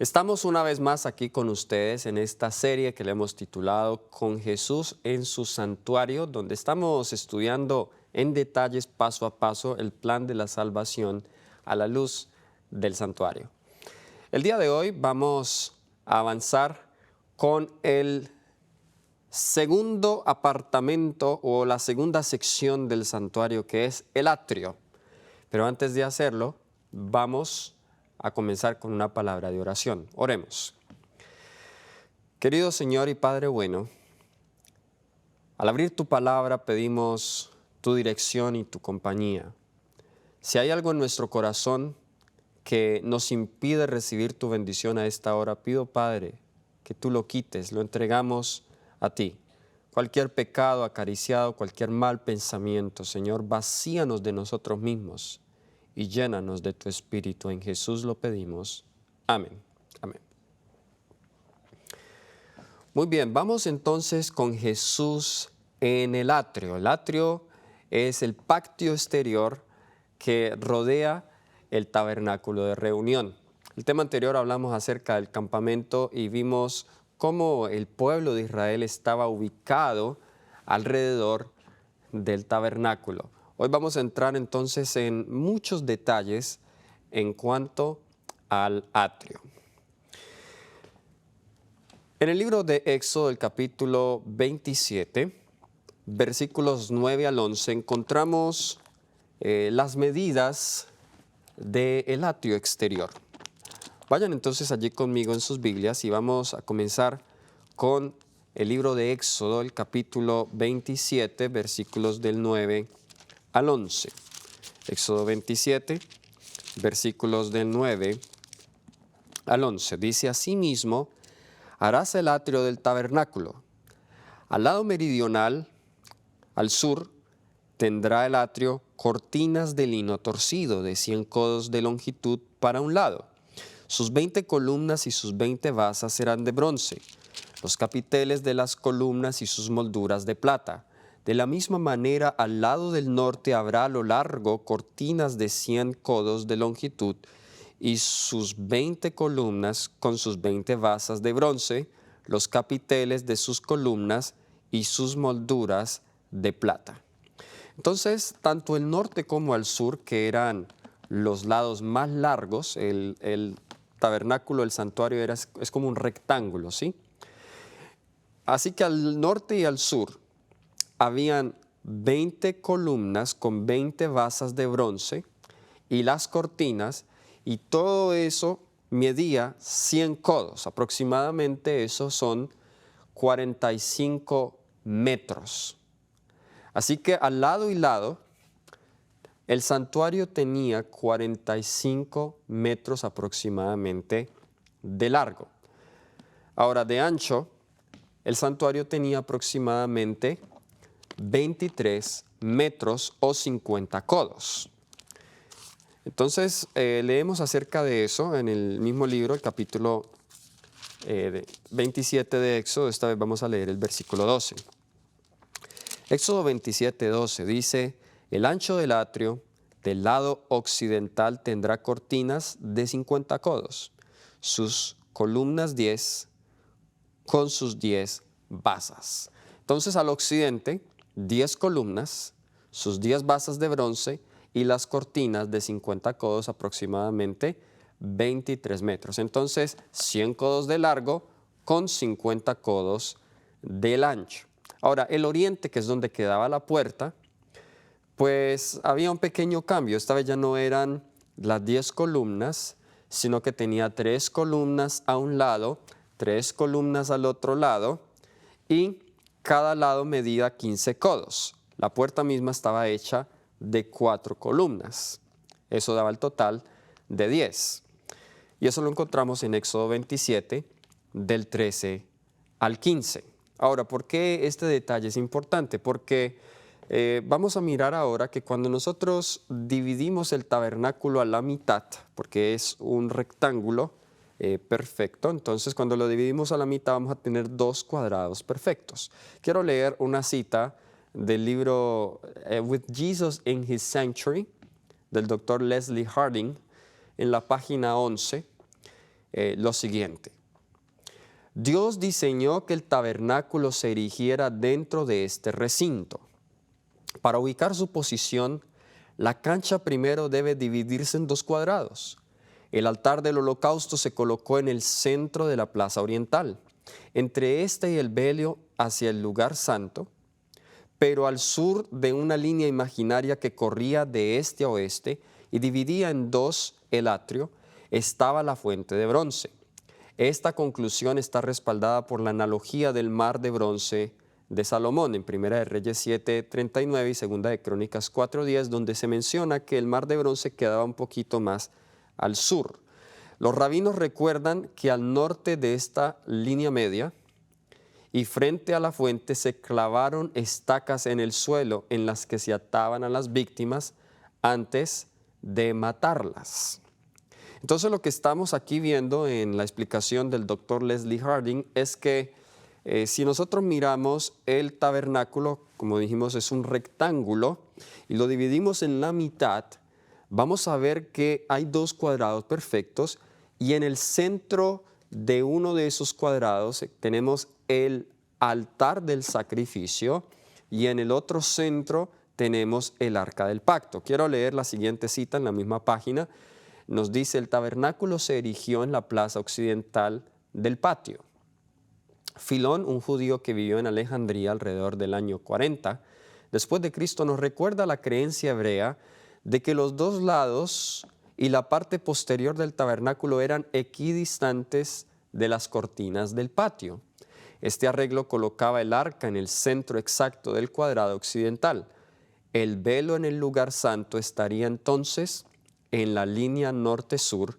Estamos una vez más aquí con ustedes en esta serie que le hemos titulado Con Jesús en su santuario, donde estamos estudiando en detalles paso a paso el plan de la salvación a la luz del santuario. El día de hoy vamos a avanzar con el segundo apartamento o la segunda sección del santuario, que es el atrio. Pero antes de hacerlo, vamos a comenzar con una palabra de oración. Oremos. Querido Señor y Padre bueno, al abrir tu palabra pedimos tu dirección y tu compañía. Si hay algo en nuestro corazón que nos impide recibir tu bendición a esta hora, pido, Padre, que tú lo quites, lo entregamos a ti. Cualquier pecado acariciado, cualquier mal pensamiento, Señor, vacíanos de nosotros mismos y llénanos de tu Espíritu. En Jesús lo pedimos. Amén. Amén. Muy bien, vamos entonces con Jesús en el atrio. El atrio es el patio exterior que rodea el tabernáculo de reunión. El tema anterior hablamos acerca del campamento y vimos cómo el pueblo de Israel estaba ubicado alrededor del tabernáculo. Hoy vamos a entrar entonces en muchos detalles en cuanto al atrio. En el libro de Éxodo, el capítulo 27, versículos 9 al 11, encontramos las medidas del atrio exterior. Vayan entonces allí conmigo en sus Biblias y vamos a comenzar con el libro de Éxodo, el capítulo 27, versículos del 9 al 11. Éxodo 27, versículos del 9 al 11. Dice: asimismo, harás el atrio del tabernáculo. Al lado meridional, al sur, tendrá el atrio cortinas de lino torcido de 100 codos de longitud para un lado. Sus 20 columnas y sus 20 basas serán de bronce, los capiteles de las columnas y sus molduras de plata. De la misma manera, al lado del norte habrá a lo largo cortinas de 100 codos de longitud y sus 20 columnas con sus 20 basas de bronce, los capiteles de sus columnas y sus molduras de plata. Entonces, tanto el norte como el sur, que eran los lados más largos, el tabernáculo, el santuario es como un rectángulo, ¿sí? Así que al norte y al sur habían 20 columnas con 20 basas de bronce y las cortinas, y todo eso medía 100 codos. Aproximadamente esos son 45 metros. Así que al lado y lado, el santuario tenía 45 metros aproximadamente de largo. Ahora, de ancho, el santuario tenía aproximadamente 23 metros o 50 codos. Entonces, leemos acerca de eso en el mismo libro, el capítulo 27 de Éxodo. Esta vez vamos a leer el versículo 12. Éxodo 27, 12 dice: el ancho del atrio del lado occidental tendrá cortinas de 50 codos, sus columnas 10 con sus 10 basas. Entonces, al occidente, 10 columnas, sus 10 basas de bronce y las cortinas de 50 codos, aproximadamente 23 metros. Entonces, 100 codos de largo con 50 codos del ancho. Ahora, el oriente, que es donde quedaba la puerta, pues había un pequeño cambio. Esta vez ya no eran las 10 columnas, sino que tenía 3 columnas a un lado, 3 columnas al otro lado, y cada lado medía 15 codos. La puerta misma estaba hecha de 4 columnas. Eso daba el total de 10. Y eso lo encontramos en Éxodo 27, del 13 al 15. Ahora, ¿por qué este detalle es importante? Porque vamos a mirar ahora que cuando nosotros dividimos el tabernáculo a la mitad, porque es un rectángulo perfecto, entonces cuando lo dividimos a la mitad vamos a tener 2 cuadrados perfectos. Quiero leer una cita del libro With Jesus in His Sanctuary, del doctor Leslie Harding, en la página 11. lo siguiente. Dios diseñó que el tabernáculo se erigiera dentro de este recinto. Para ubicar su posición, la cancha primero debe dividirse en 2 cuadrados. El altar del holocausto se colocó en el centro de la plaza oriental, entre este y el velo hacia el lugar santo, pero al sur de una línea imaginaria que corría de este a oeste y dividía en 2 el atrio, estaba la fuente de bronce. Esta conclusión está respaldada por la analogía del mar de bronce de Salomón en 1 de Reyes 7:39 y 2 de Crónicas 4:10, donde se menciona que el mar de bronce quedaba un poquito más al sur. Los rabinos recuerdan que al norte de esta línea media y frente a la fuente se clavaron estacas en el suelo en las que se ataban a las víctimas antes de matarlas. Entonces lo que estamos aquí viendo en la explicación del doctor Leslie Harding es que si nosotros miramos el tabernáculo, como dijimos, es un rectángulo y lo dividimos en la mitad, vamos a ver que hay 2 cuadrados perfectos y en el centro de uno de esos cuadrados tenemos el altar del sacrificio y en el otro centro tenemos el arca del pacto. Quiero leer la siguiente cita en la misma página. Nos dice: el tabernáculo se erigió en la plaza occidental del patio. Filón, un judío que vivió en Alejandría alrededor del año 40 después de Cristo, nos recuerda la creencia hebrea de que los 2 lados y la parte posterior del tabernáculo eran equidistantes de las cortinas del patio. Este arreglo colocaba el arca en el centro exacto del cuadrado occidental. El velo en el lugar santo estaría entonces en la línea norte-sur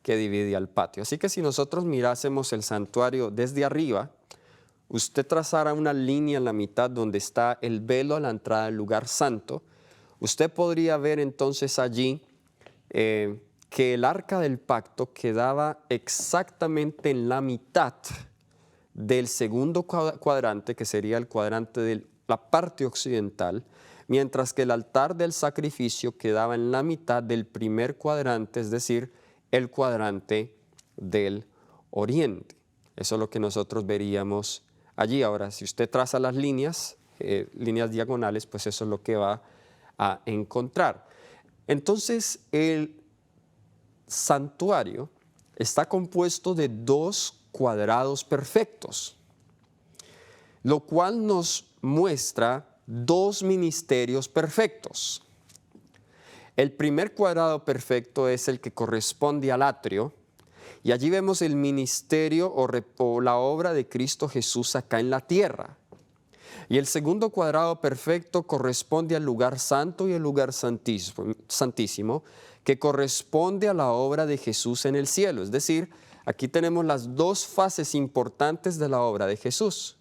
que divide al patio. Así que si nosotros mirásemos el santuario desde arriba, usted trazara una línea en la mitad donde está el velo a la entrada del lugar santo, usted podría ver entonces allí que el arca del pacto quedaba exactamente en la mitad del segundo cuadrante, que sería el cuadrante de la parte occidental, mientras que el altar del sacrificio quedaba en la mitad del primer cuadrante, es decir, el cuadrante del oriente. Eso es lo que nosotros veríamos allí. Ahora, si usted traza las líneas diagonales, pues eso es lo que va a encontrar. Entonces, el santuario está compuesto de 2 cuadrados perfectos, lo cual nos muestra 2 ministerios perfectos. El primer cuadrado perfecto es el que corresponde al atrio, y allí vemos el ministerio o la obra de Cristo Jesús acá en la tierra. Y el segundo cuadrado perfecto corresponde al lugar santo y el lugar santísimo, que corresponde a la obra de Jesús en el cielo. Es decir, aquí tenemos las 2 fases importantes de la obra de Jesús.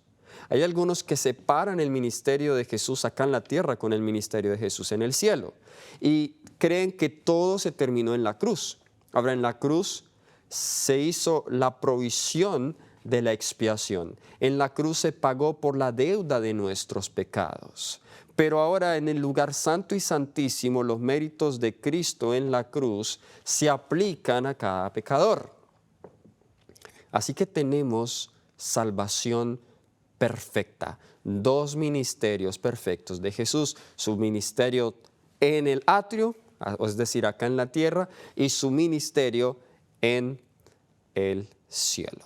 Hay algunos que separan el ministerio de Jesús acá en la tierra con el ministerio de Jesús en el cielo y creen que todo se terminó en la cruz. Ahora, en la cruz se hizo la provisión de la expiación. En la cruz se pagó por la deuda de nuestros pecados. Pero ahora en el lugar santo y santísimo, los méritos de Cristo en la cruz se aplican a cada pecador. Así que tenemos salvación perfecta. 2 ministerios perfectos de Jesús: su ministerio en el atrio, es decir, acá en la tierra, y su ministerio en el cielo.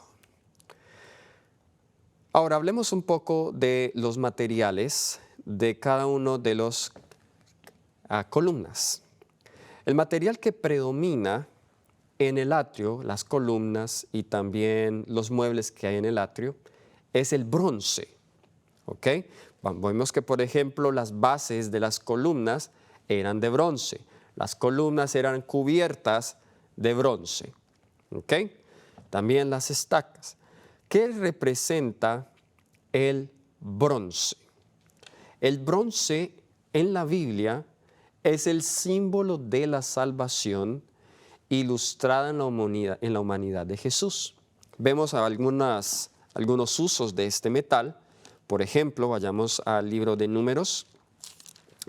Ahora hablemos un poco de los materiales de cada uno de los columnas. El material que predomina en el atrio, las columnas y también los muebles que hay en el atrio, es el bronce. ¿Ok? Vemos que, por ejemplo, las bases de las columnas eran de bronce. Las columnas eran cubiertas de bronce. ¿Ok? También las estacas. ¿Qué representa el bronce? El bronce en la Biblia es el símbolo de la salvación ilustrada en la humanidad de Jesús. Vemos algunos usos de este metal. Por ejemplo, vayamos al libro de Números,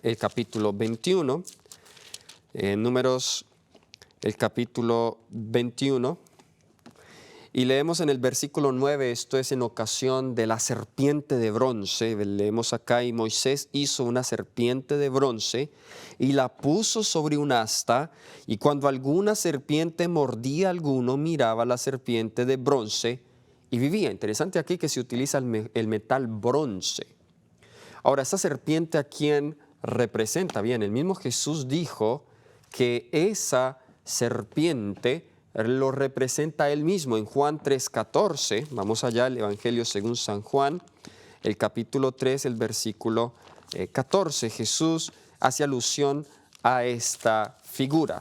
el capítulo 21. Números, el capítulo 21. Y leemos en el versículo 9, esto es en ocasión de la serpiente de bronce. Leemos acá, y Moisés hizo una serpiente de bronce y la puso sobre un asta, y cuando alguna serpiente mordía a alguno, miraba la serpiente de bronce y vivía. Interesante aquí que se utiliza el metal bronce. Ahora, esta serpiente, ¿a quién representa? Bien, el mismo Jesús dijo que esa serpiente lo representa él mismo en Juan 3:14. Vamos allá al Evangelio según San Juan, el capítulo 3, el versículo 14. Jesús hace alusión a esta figura.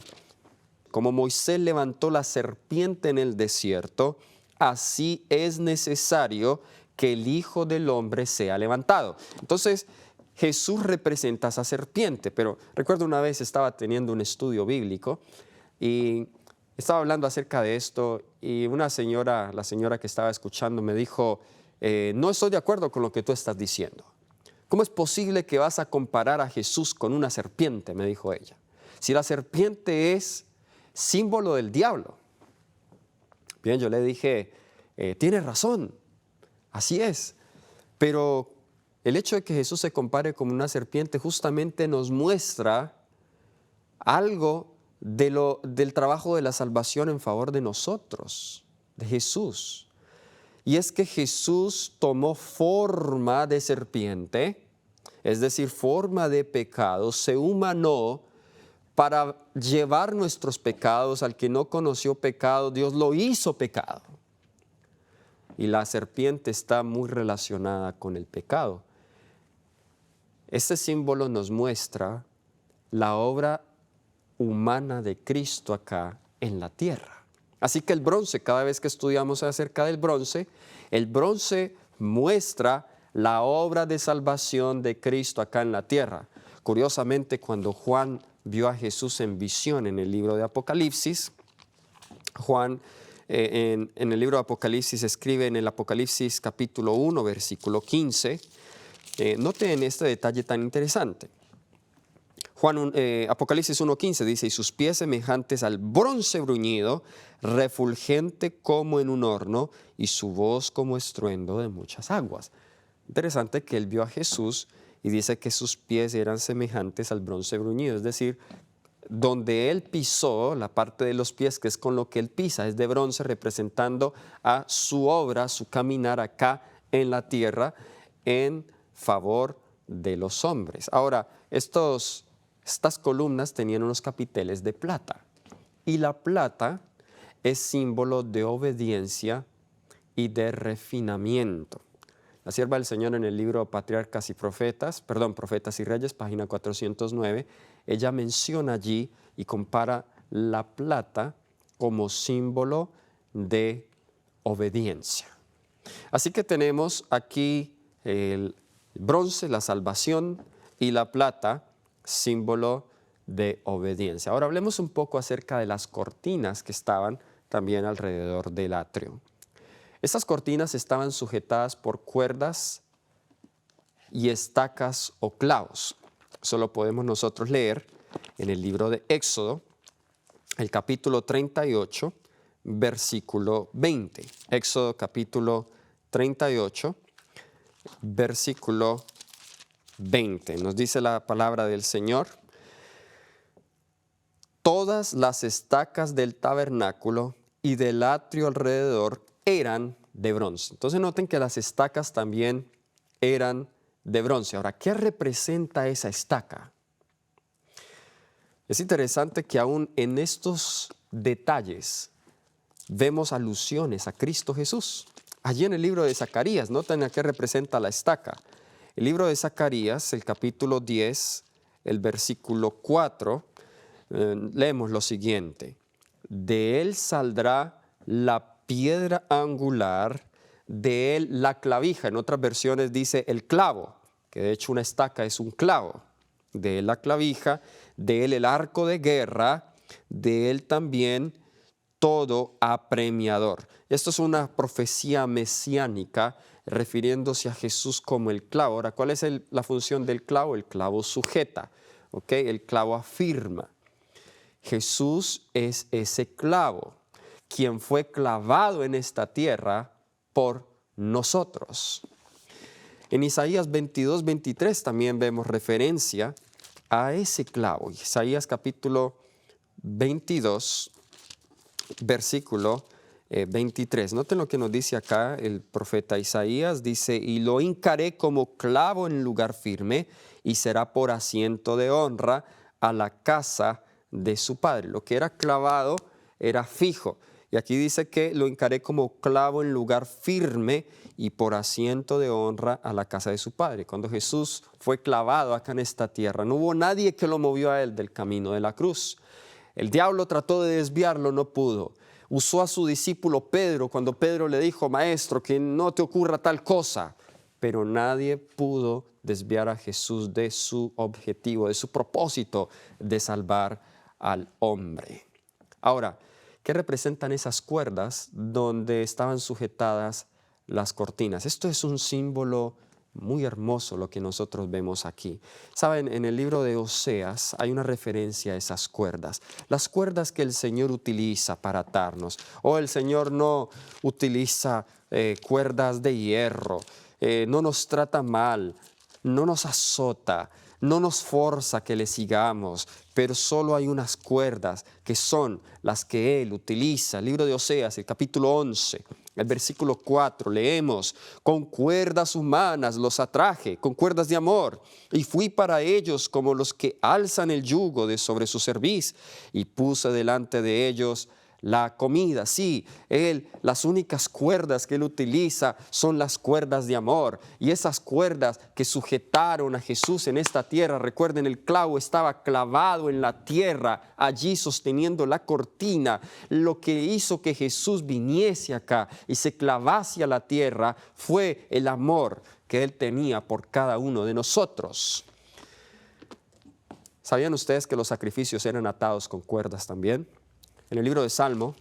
Como Moisés levantó la serpiente en el desierto, así es necesario que el Hijo del Hombre sea levantado. Entonces, Jesús representa a esa serpiente, pero recuerdo una vez estaba teniendo un estudio bíblico y estaba hablando acerca de esto, y una señora, la señora que estaba escuchando, me dijo, no estoy de acuerdo con lo que tú estás diciendo. ¿Cómo es posible que vas a comparar a Jesús con una serpiente?, me dijo ella. Si la serpiente es símbolo del diablo. Bien, yo le dije, tienes razón, así es, pero el hecho de que Jesús se compare con una serpiente justamente nos muestra algo del trabajo de la salvación en favor de nosotros, de Jesús. Y es que Jesús tomó forma de serpiente, es decir, forma de pecado, se humanó para llevar nuestros pecados. Al que no conoció pecado, Dios lo hizo pecado. Y la serpiente está muy relacionada con el pecado. Este símbolo nos muestra la obra humana de Cristo acá en la tierra. Así que el bronce, cada vez que estudiamos acerca del bronce, el bronce muestra la obra de salvación de Cristo acá en la tierra. Curiosamente, cuando Juan vio a Jesús en visión en el libro de Apocalipsis, Juan en el libro de Apocalipsis escribe en el Apocalipsis capítulo 1, versículo 15, noten este detalle tan interesante. Apocalipsis 1:15 dice, y sus pies semejantes al bronce bruñido, refulgente como en un horno, y su voz como estruendo de muchas aguas. Interesante que él vio a Jesús y dice que sus pies eran semejantes al bronce bruñido, es decir, donde él pisó, la parte de los pies que es con lo que él pisa, es de bronce, representando a su obra, su caminar acá en la tierra en favor de los hombres. Ahora, estas columnas tenían unos capiteles de plata, y la plata es símbolo de obediencia y de refinamiento. La sierva del Señor en el libro Profetas y Reyes, página 409, ella menciona allí y compara la plata como símbolo de obediencia. Así que tenemos aquí el bronce, la salvación, y la plata, símbolo de obediencia. Ahora hablemos un poco acerca de las cortinas que estaban también alrededor del atrio. Estas cortinas estaban sujetadas por cuerdas y estacas o clavos. Eso lo podemos nosotros leer en el libro de Éxodo, el capítulo 38, versículo 20. Éxodo capítulo 38, versículo 20. Nos dice la palabra del Señor: todas las estacas del tabernáculo y del atrio alrededor eran de bronce. Entonces noten que las estacas también eran de bronce. Ahora, ¿qué representa esa estaca? Es interesante que aún en estos detalles vemos alusiones a Cristo Jesús. Allí en el libro de Zacarías, noten a qué representa la estaca. El libro de Zacarías, el capítulo 10, el versículo 4, leemos lo siguiente: de él saldrá la piedra angular, de él la clavija. En otras versiones dice el clavo, que de hecho una estaca es un clavo. De él la clavija, de él el arco de guerra, de él también todo apremiador. Esto es una profecía mesiánica refiriéndose a Jesús como el clavo. Ahora, ¿cuál es la función del clavo? El clavo sujeta, ¿okay? El clavo afirma. Jesús es ese clavo quien fue clavado en esta tierra por nosotros. En Isaías 22, 23 también vemos referencia a ese clavo. Isaías capítulo 22, versículo 23. Noten lo que nos dice acá el profeta Isaías. Dice, y lo hincaré como clavo en lugar firme y será por asiento de honra a la casa de su padre. Lo que era clavado era fijo. Y aquí dice que lo hincaré como clavo en lugar firme y por asiento de honra a la casa de su padre. Cuando Jesús fue clavado acá en esta tierra, no hubo nadie que lo movió a él del camino de la cruz. El diablo trató de desviarlo, no pudo. Usó a su discípulo Pedro cuando Pedro le dijo, maestro, que no te ocurra tal cosa. Pero nadie pudo desviar a Jesús de su objetivo, de su propósito de salvar al hombre. Ahora, ¿qué representan esas cuerdas donde estaban sujetadas las cortinas? Esto es un símbolo muy hermoso lo que nosotros vemos aquí. Saben, en el libro de Oseas hay una referencia a esas cuerdas. Las cuerdas que el Señor utiliza para atarnos. El Señor no utiliza cuerdas de hierro, no nos trata mal, no nos azota, no nos forza que le sigamos, pero solo hay unas cuerdas que son las que Él utiliza. El libro de Oseas, el capítulo 11, el versículo 4, leemos, con cuerdas humanas los atraje, con cuerdas de amor, y fui para ellos como los que alzan el yugo de sobre su cerviz, y puse delante de ellos la comida. Sí, las únicas cuerdas que Él utiliza son las cuerdas de amor. Y esas cuerdas que sujetaron a Jesús en esta tierra, recuerden, el clavo estaba clavado en la tierra, allí sosteniendo la cortina. Lo que hizo que Jesús viniese acá y se clavase a la tierra fue el amor que Él tenía por cada uno de nosotros. ¿Sabían ustedes que los sacrificios eran atados con cuerdas también? En el libro de Salmo,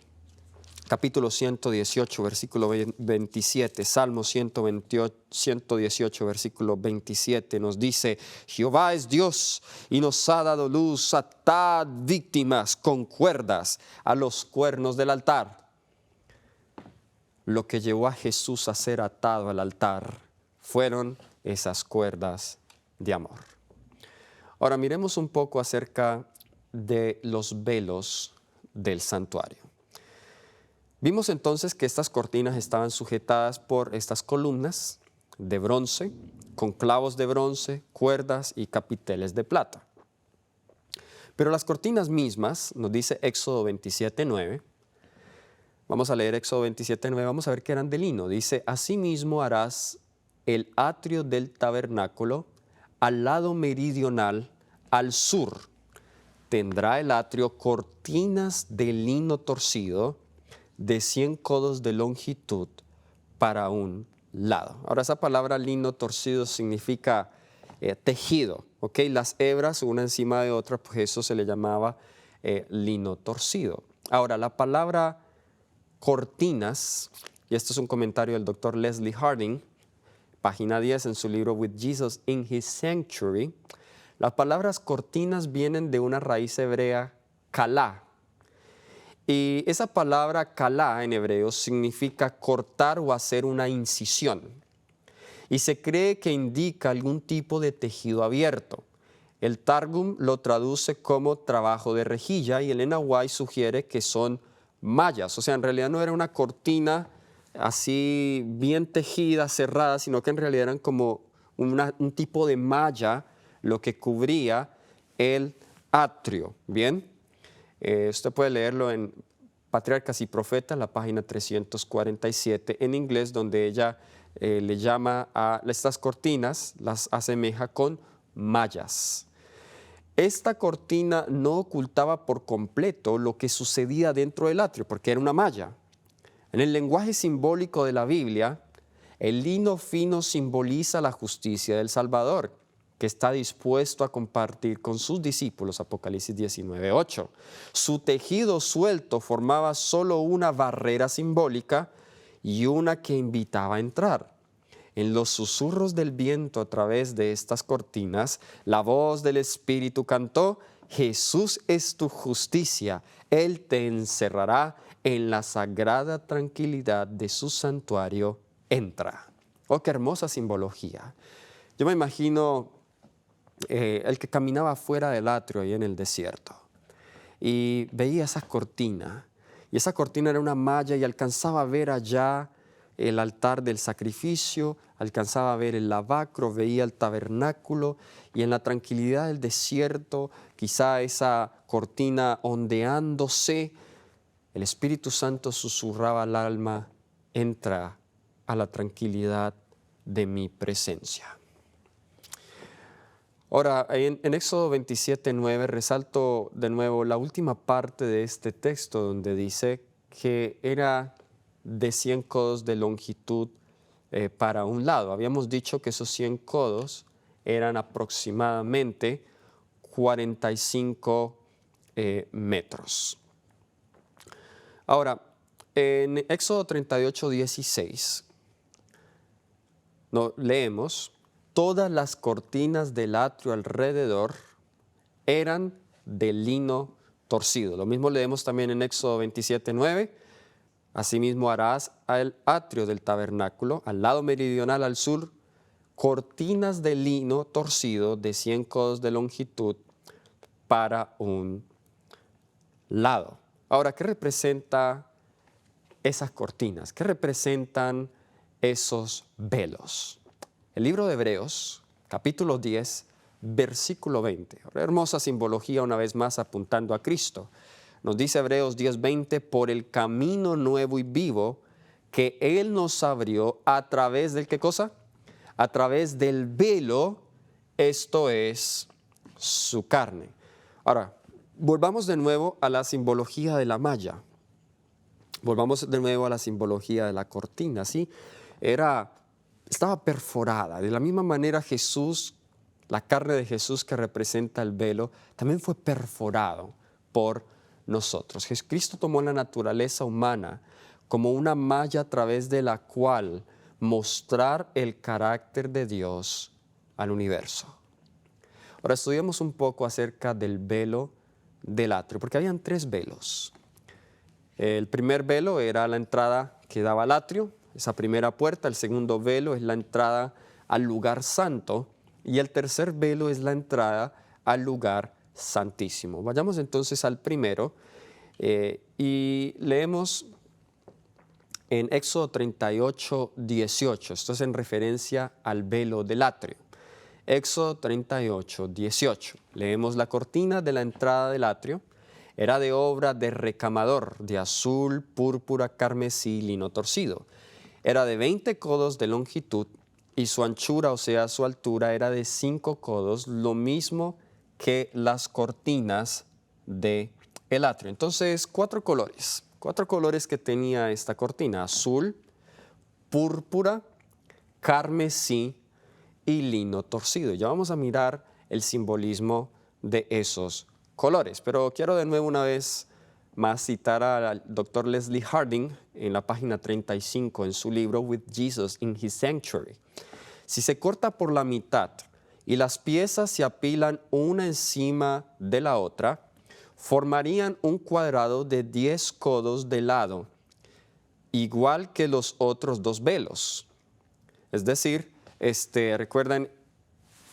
capítulo 118, versículo 27, Salmo 118, versículo 27, nos dice, Jehová es Dios y nos ha dado luz, atad víctimas con cuerdas a los cuernos del altar. Lo que llevó a Jesús a ser atado al altar fueron esas cuerdas de amor. Ahora miremos un poco acerca de los velos del santuario. Vimos entonces que estas cortinas estaban sujetadas por estas columnas de bronce, con clavos de bronce, cuerdas y capiteles de plata. Pero las cortinas mismas, nos dice Éxodo 27:9, vamos a leer Éxodo 27:9, vamos a ver que eran de lino. Dice, asimismo harás el atrio del tabernáculo al lado meridional, al sur. Tendrá el atrio cortinas de lino torcido de 100 codos de longitud para un lado. Ahora, esa palabra lino torcido significa tejido, ¿ok? Las hebras una encima de otra, pues eso se le llamaba lino torcido. Ahora, la palabra cortinas, y esto es un comentario del doctor Leslie Harding, página 10 en su libro With Jesus in His Sanctuary. Las palabras cortinas vienen de una raíz hebrea, kalá. Y esa palabra kalá en hebreo significa cortar o hacer una incisión. Y se cree que indica algún tipo de tejido abierto. El Targum lo traduce como trabajo de rejilla y el Enahuay sugiere que son mallas. O sea, en realidad no era una cortina así bien tejida, cerrada, sino que en realidad eran como un tipo de malla lo que cubría el atrio. Bien, usted puede leerlo en Patriarcas y Profetas, la página 347 en inglés, donde ella le llama a estas cortinas, las asemeja con mallas. Esta cortina no ocultaba por completo lo que sucedía dentro del atrio, porque era una malla. En el lenguaje simbólico de la Biblia, el lino fino simboliza la justicia del Salvador, que está dispuesto a compartir con sus discípulos, Apocalipsis 19:8. Su tejido suelto formaba solo una barrera simbólica y una que invitaba a entrar. En los susurros del viento a través de estas cortinas, la voz del Espíritu cantó, Jesús es tu justicia, Él te encerrará en la sagrada tranquilidad de su santuario entra. Oh, qué hermosa simbología. Yo me imagino el que caminaba fuera del atrio ahí en el desierto y veía esa cortina, y esa cortina era una malla y alcanzaba a ver allá el altar del sacrificio, alcanzaba a ver el lavacro, veía el tabernáculo, y en la tranquilidad del desierto, quizá esa cortina ondeándose, el Espíritu Santo susurraba al alma: entra a la tranquilidad de mi presencia. Ahora, en Éxodo 27:9 resalto de nuevo la última parte de este texto, donde dice que era de 100 codos de longitud para un lado. Habíamos dicho que esos 100 codos eran aproximadamente 45 metros. Ahora, en Éxodo 38:16 leemos: todas las cortinas del atrio alrededor eran de lino torcido. Lo mismo leemos también en Éxodo 27:9. Asimismo harás al atrio del tabernáculo, al lado meridional al sur, cortinas de lino torcido de 100 codos de longitud para un lado. Ahora, ¿qué representa esas cortinas? ¿Qué representan esos velos? El libro de Hebreos, capítulo 10, versículo 20. Hermosa simbología, una vez más apuntando a Cristo. Nos dice Hebreos 10:20: por el camino nuevo y vivo que Él nos abrió a través del ¿qué cosa? A través del velo, esto es su carne. Ahora, volvamos de nuevo a la simbología de la malla. Volvamos de nuevo a la simbología de la cortina, ¿sí? Estaba perforada. De la misma manera Jesús, la carne de Jesús que representa el velo, también fue perforado por nosotros. Jesucristo tomó la naturaleza humana como una malla a través de la cual mostrar el carácter de Dios al universo. Ahora estudiamos un poco acerca del velo del atrio, porque habían 3 velos. El primer velo era la entrada que daba al atrio, esa primera puerta. El segundo velo es la entrada al lugar santo, y el tercer velo es la entrada al lugar santísimo. Vayamos entonces al primero y leemos en Éxodo 38:18. Esto es en referencia al velo del atrio. Éxodo 38:18. Leemos: la cortina de la entrada del atrio era de obra de recamador, de azul, púrpura, carmesí, lino torcido. Era de 20 codos de longitud, y su anchura, o sea, su altura, era de 5 codos, lo mismo que las cortinas del atrio. Entonces, 4 colores que tenía esta cortina: azul, púrpura, carmesí y lino torcido. Ya vamos a mirar el simbolismo de esos colores, pero quiero de nuevo una vez más citar al Dr. Leslie Harding en la página 35 en su libro With Jesus in His Sanctuary. Si se corta por la mitad y las piezas se apilan una encima de la otra, formarían un cuadrado de 10 codos de lado, igual que los otros 2 velos. Es decir, recuerdan,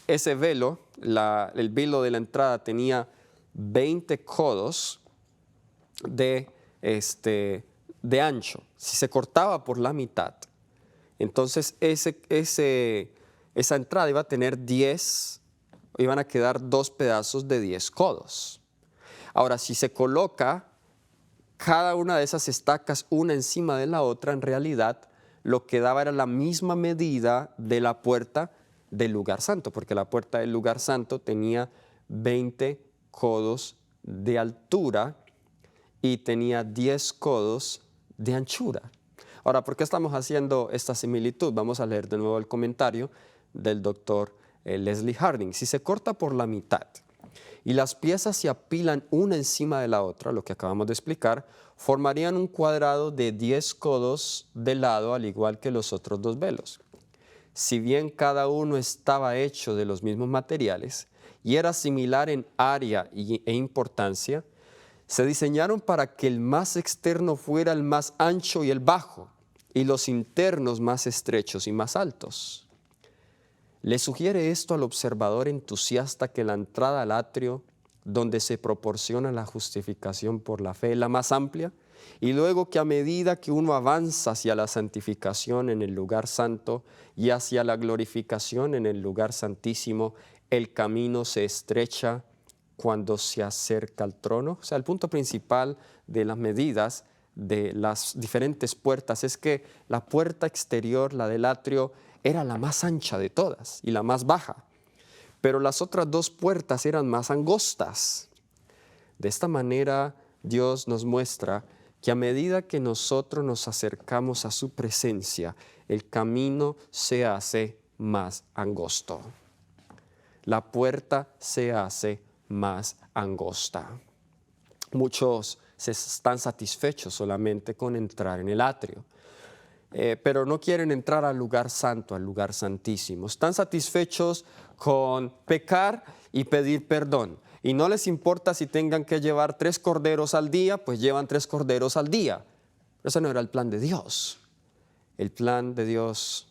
ese velo, el velo de la entrada tenía 20 codos de ancho. Si se cortaba por la mitad, entonces esa entrada iba a tener iban a quedar 2 pedazos de 10 codos. Ahora, si se coloca cada una de esas estacas una encima de la otra, en realidad lo que daba era la misma medida de la puerta del lugar santo, porque la puerta del lugar santo tenía 20 codos de altura y tenía 10 codos de anchura. Ahora, ¿por qué estamos haciendo esta similitud? Vamos a leer de nuevo el comentario del doctor Leslie Harding. Si se corta por la mitad y las piezas se apilan una encima de la otra, lo que acabamos de explicar, formarían un cuadrado de 10 codos de lado, al igual que los otros 2 velos. Si bien cada uno estaba hecho de los mismos materiales y era similar en área e importancia, Se diseñaron para que el más externo fuera el más ancho y el bajo, y los internos más estrechos y más altos. ¿Le sugiere esto al observador entusiasta que la entrada al atrio, donde se proporciona la justificación por la fe, es la más amplia? Y luego que a medida que uno avanza hacia la santificación en el lugar santo y hacia la glorificación en el lugar santísimo, el camino se estrecha cuando se acerca al trono. O sea, el punto principal de las medidas de las diferentes puertas es que la puerta exterior, la del atrio, era la más ancha de todas y la más baja, pero las otras dos puertas eran más angostas. De esta manera, Dios nos muestra que a medida que nosotros nos acercamos a su presencia, el camino se hace más angosto. La puerta se hace más angosta. Muchos se están satisfechos solamente con entrar en el atrio, pero no quieren entrar al lugar santo, al lugar santísimo. Están satisfechos con pecar y pedir perdón. Y no les importa si tengan que llevar 3 corderos al día, pues llevan 3 corderos al día. Ese no era el plan de Dios. El plan de Dios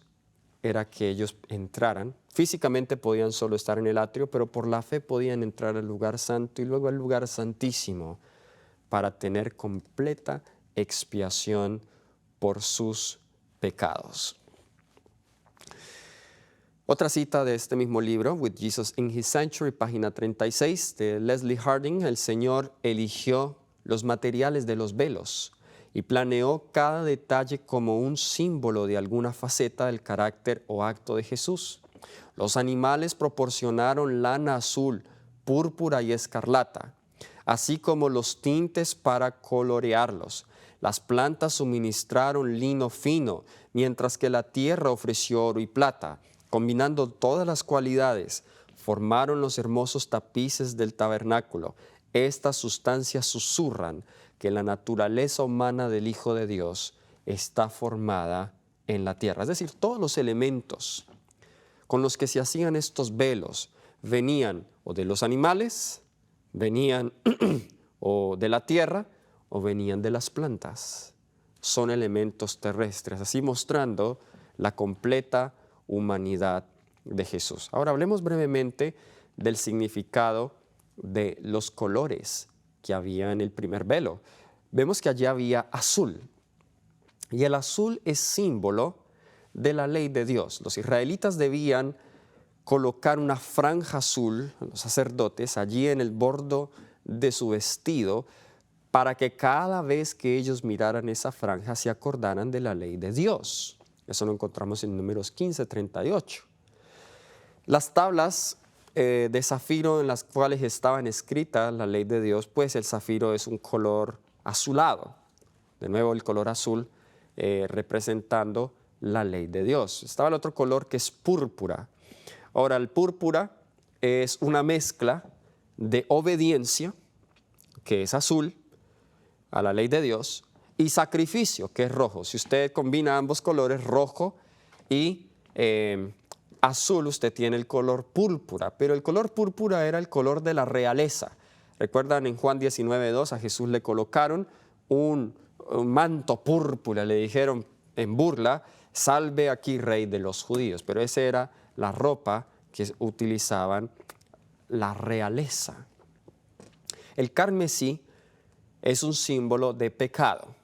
era que ellos entraran. Físicamente podían solo estar en el atrio, pero por la fe podían entrar al lugar santo y luego al lugar santísimo para tener completa expiación por sus pecados. Otra cita de este mismo libro, With Jesus in His Sanctuary, página 36, de Leslie Harding: el Señor eligió los materiales de los velos y planeó cada detalle como un símbolo de alguna faceta del carácter o acto de Jesús. Los animales proporcionaron lana azul, púrpura y escarlata, así como los tintes para colorearlos. Las plantas suministraron lino fino, mientras que la tierra ofreció oro y plata. Combinando todas las cualidades, formaron los hermosos tapices del tabernáculo. Estas sustancias susurran que la naturaleza humana del Hijo de Dios está formada en la tierra. Es decir, todos los elementos con los que se hacían estos velos venían o de los animales, venían o de la tierra, o venían de las plantas. Son elementos terrestres, así mostrando la completa humanidad de Jesús. Ahora hablemos brevemente del significado de los colores que había en el primer velo. Vemos que allí había azul, y el azul es símbolo de la ley de Dios. Los israelitas debían colocar una franja azul, los sacerdotes, allí en el borde de su vestido, para que cada vez que ellos miraran esa franja se acordaran de la ley de Dios. Eso lo encontramos en Números 15:38. Las tablas de zafiro en las cuales estaban escritas la ley de Dios, pues el zafiro es un color azulado. De nuevo el color azul representando la ley de Dios. Estaba el otro color que es púrpura. Ahora el púrpura es una mezcla de obediencia, que es azul, a la ley de Dios, y sacrificio, que es rojo. Si usted combina ambos colores, rojo y azul, usted tiene el color púrpura. Pero el color púrpura era el color de la realeza. Recuerdan en Juan 19:2 a Jesús le colocaron un manto púrpura, le dijeron en burla: salve aquí, rey de los judíos. Pero esa era la ropa que utilizaban la realeza. El carmesí es un símbolo de pecado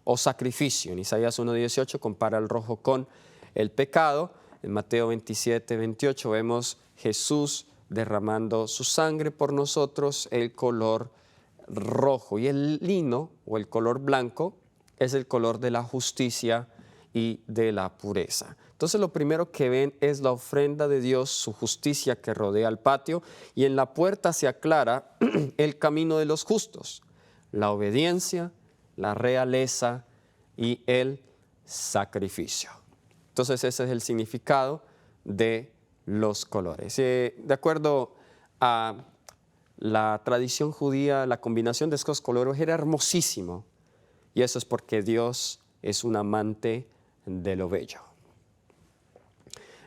o sacrificio. En Isaías 1:18 compara el rojo con el pecado. En Mateo 27:28 vemos Jesús derramando su sangre por nosotros, el color rojo. Y el lino o el color blanco es el color de la justicia y de la pureza. Entonces lo primero que ven es la ofrenda de Dios, su justicia que rodea el patio, y en la puerta se aclara el camino de los justos: la obediencia, la realeza y el sacrificio. Entonces ese es el significado de los colores. De acuerdo a la tradición judía, la combinación de estos colores era hermosísimo, y eso es porque Dios es un amante de lo bello.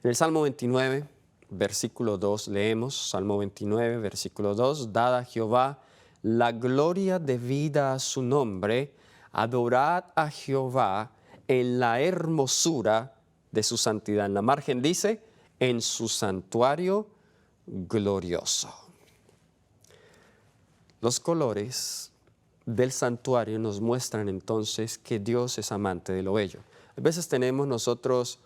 En el Salmo 29, versículo 2 leemos, Salmo 29, versículo 2: Dad a Jehová la gloria debida a su nombre, adorad a Jehová en la hermosura de su santidad. En la margen dice, en su santuario glorioso. Los colores del santuario nos muestran entonces que Dios es amante de lo bello. A veces tenemos nosotros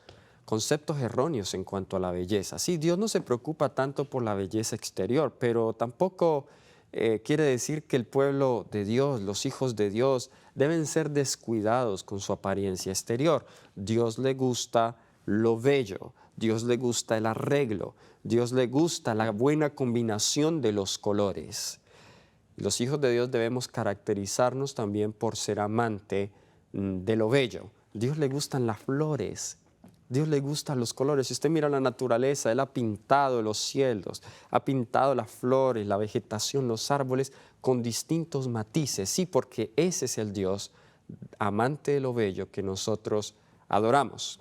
conceptos erróneos en cuanto a la belleza. Sí, Dios no se preocupa tanto por la belleza exterior, pero tampoco quiere decir que el pueblo de Dios, los hijos de Dios, deben ser descuidados con su apariencia exterior. Dios le gusta lo bello, Dios le gusta el arreglo, Dios le gusta la buena combinación de los colores. Los hijos de Dios debemos caracterizarnos también por ser amante de lo bello. Dios le gustan las flores, Dios le gustan los colores. Si usted mira la naturaleza, Él ha pintado los cielos, ha pintado las flores, la vegetación, los árboles con distintos matices. Sí, porque ese es el Dios amante de lo bello que nosotros adoramos.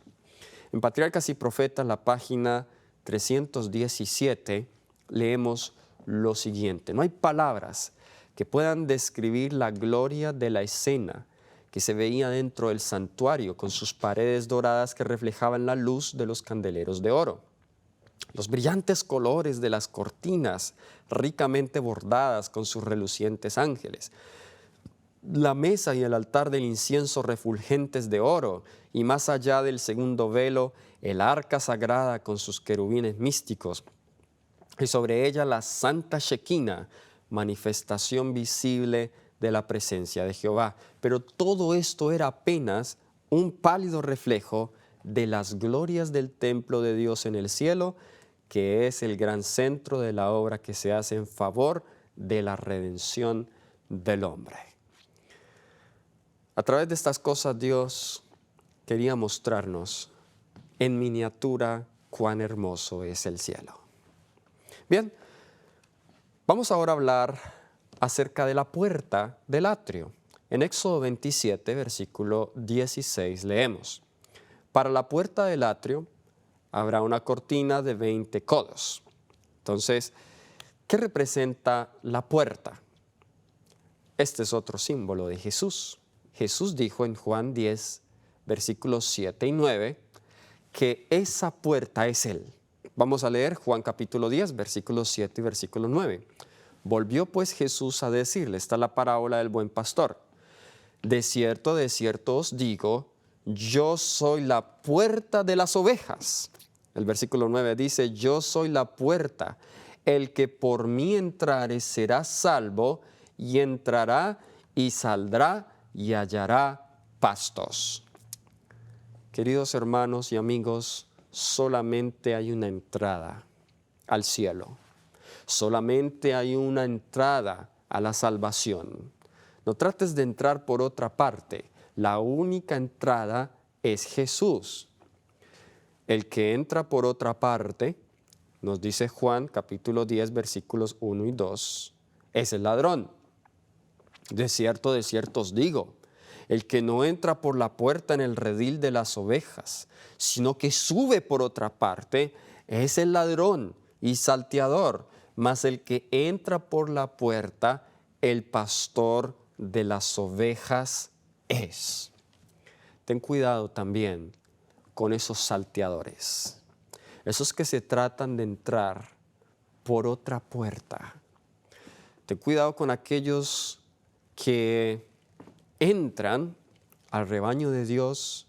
En Patriarcas y Profetas, la página 317, leemos lo siguiente. No hay palabras que puedan describir la gloria de la escena que se veía dentro del santuario con sus paredes doradas que reflejaban la luz de los candeleros de oro. Los brillantes colores de las cortinas ricamente bordadas con sus relucientes ángeles. La mesa y el altar del incienso refulgentes de oro, y más allá del segundo velo, el arca sagrada con sus querubines místicos, y sobre ella la santa Shequina, manifestación visible de la presencia de Jehová. Pero todo esto era apenas un pálido reflejo de las glorias del templo de Dios en el cielo, que es el gran centro de la obra que se hace en favor de la redención del hombre. A través de estas cosas Dios quería mostrarnos en miniatura cuán hermoso es el cielo. Bien, vamos ahora a hablar acerca de la puerta del atrio. En Éxodo 27, versículo 16, leemos: para la puerta del atrio habrá una cortina de 20 codos. Entonces, ¿qué representa la puerta? Este es otro símbolo de Jesús. Jesús dijo en Juan 10, versículos 7 y 9, que esa puerta es Él. Vamos a leer Juan capítulo 10, versículos 7 y versículo 9. Volvió pues Jesús a decirle, está la parábola del buen pastor: de cierto os digo, yo soy la puerta de las ovejas. El versículo 9 dice, yo soy la puerta, el que por mí entrare será salvo, y entrará y saldrá y hallará pastos. Queridos hermanos y amigos, solamente hay una entrada al cielo. Solamente hay una entrada a la salvación. No trates de entrar por otra parte. La única entrada es Jesús. El que entra por otra parte, nos dice Juan capítulo 10 versículos 1 y 2, es el ladrón. De cierto os digo, el que no entra por la puerta en el redil de las ovejas, sino que sube por otra parte, es el ladrón y salteador. Mas el que entra por la puerta, el pastor de las ovejas es. Ten cuidado también con esos salteadores, esos que se tratan de entrar por otra puerta. Ten cuidado con aquellos que entran al rebaño de Dios,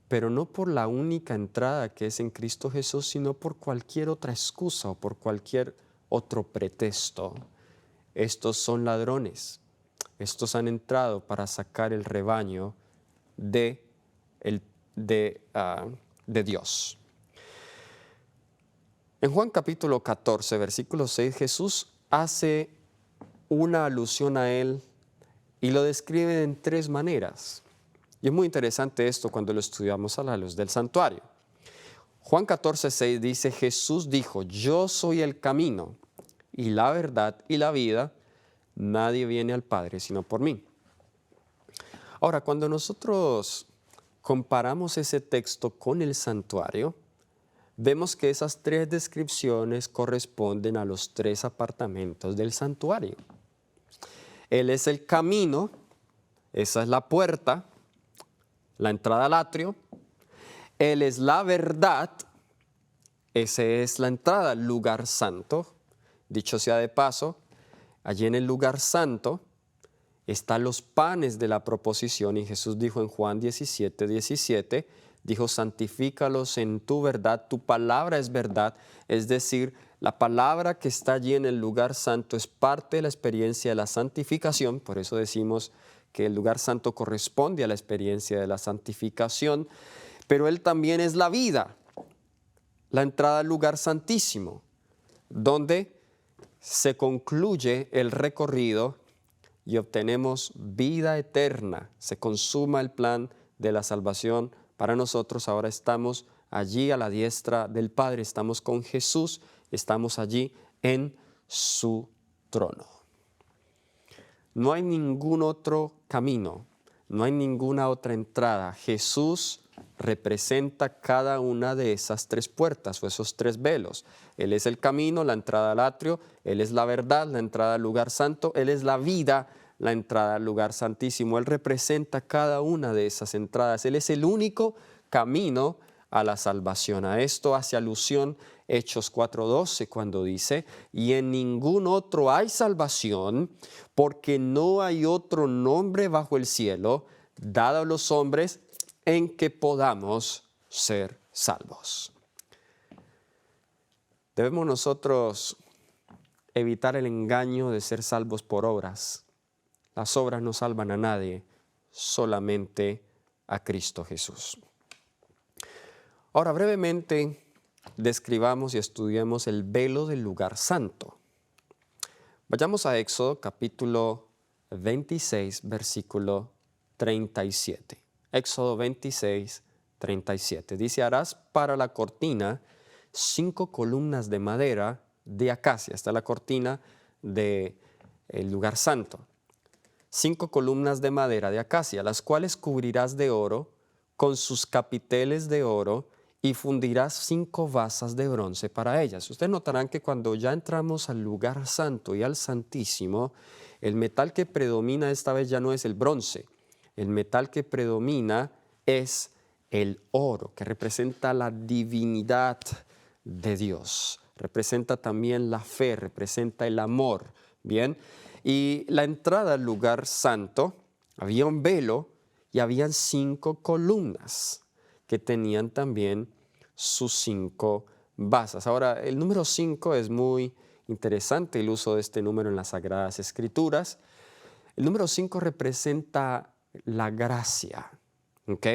pero no por la única entrada que es en Cristo Jesús, sino por cualquier otra excusa o por cualquier otro pretexto. Estos son ladrones. Estos han entrado para sacar el rebaño de Dios. En Juan capítulo 14, versículo 6, Jesús hace una alusión a él y lo describe en tres maneras. Y es muy interesante esto cuando lo estudiamos a la luz del santuario. Juan 14, 6 dice, Jesús dijo, yo soy el camino y la verdad y la vida, nadie viene al Padre sino por mí. Ahora, cuando nosotros comparamos ese texto con el santuario, vemos que esas tres descripciones corresponden a los tres apartamentos del santuario. Él es el camino, esa es la puerta, la entrada al atrio. Él es la verdad, esa es la entrada al lugar santo. Dicho sea de paso, allí en el lugar santo están los panes de la proposición, y Jesús dijo en Juan 17:17, dijo, santifícalos en tu verdad, tu palabra es verdad. Es decir, la palabra que está allí en el lugar santo es parte de la experiencia de la santificación. Por eso decimos que el lugar santo corresponde a la experiencia de la santificación, pero Él también es la vida, la entrada al lugar santísimo, donde se concluye el recorrido y obtenemos vida eterna. Se consuma el plan de la salvación para nosotros. Ahora estamos allí a la diestra del Padre, estamos con Jesús, estamos allí en su trono. No hay ningún otro camino, no hay ninguna otra entrada. Jesús representa cada una de esas tres puertas o esos tres velos. Él es el camino, la entrada al atrio. Él es la verdad, la entrada al lugar santo. Él es la vida, la entrada al lugar santísimo. Él representa cada una de esas entradas. Él es el único camino a la salvación. A esto hace alusión Hechos 4:12 cuando dice, y en ningún otro hay salvación, porque no hay otro nombre bajo el cielo dado a los hombres en que podamos ser salvos. Debemos nosotros evitar el engaño de ser salvos por obras. Las obras no salvan a nadie, solamente a Cristo Jesús. Ahora, brevemente describamos y estudiemos el velo del lugar santo. Vayamos a Éxodo capítulo 26, versículo 37. Éxodo 26, 37. Dice, harás para la cortina 5 columnas de madera de acacia. Esta es la cortina del lugar santo. 5 columnas de madera de acacia, las cuales cubrirás de oro con sus capiteles de oro y fundirás 5 basas de bronce para ellas. Ustedes notarán que cuando ya entramos al lugar santo y al santísimo, el metal que predomina esta vez ya no es el bronce. El metal que predomina es el oro, que representa la divinidad de Dios. Representa también la fe, representa el amor. Bien, y la entrada al lugar santo, había un velo y habían 5 columnas que tenían también sus 5 basas. Ahora, el número 5 es muy interesante, el uso de este número en las Sagradas Escrituras. El número 5 representa la gracia, ¿ok?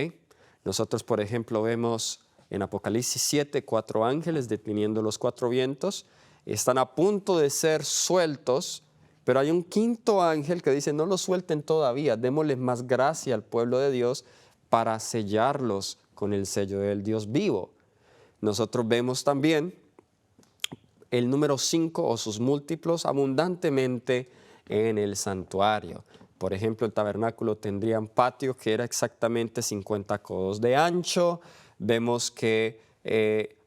Nosotros, por ejemplo, vemos en Apocalipsis 7, 4 ángeles deteniendo los 4 vientos. Están a punto de ser sueltos, pero hay un 5.º ángel que dice, no los suelten todavía, démosles más gracia al pueblo de Dios para sellarlos con el sello del Dios vivo. Nosotros vemos también el número 5 o sus múltiplos abundantemente en el santuario. Por ejemplo, el tabernáculo tendría un patio que era exactamente 50 codos de ancho. Vemos que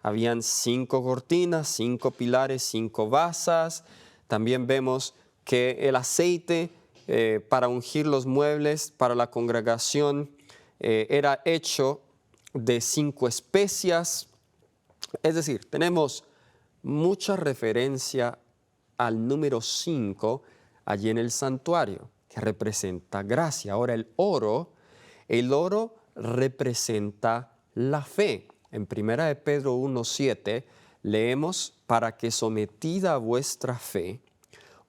habían 5 cortinas, 5 pilares, 5 basas. También vemos que el aceite para ungir los muebles para la congregación era hecho de 5 especias. Es decir, tenemos mucha referencia al número 5 allí en el santuario, que representa gracia. Ahora el oro representa la fe. En 1 de Pedro 1:7 leemos, para que sometida a vuestra fe,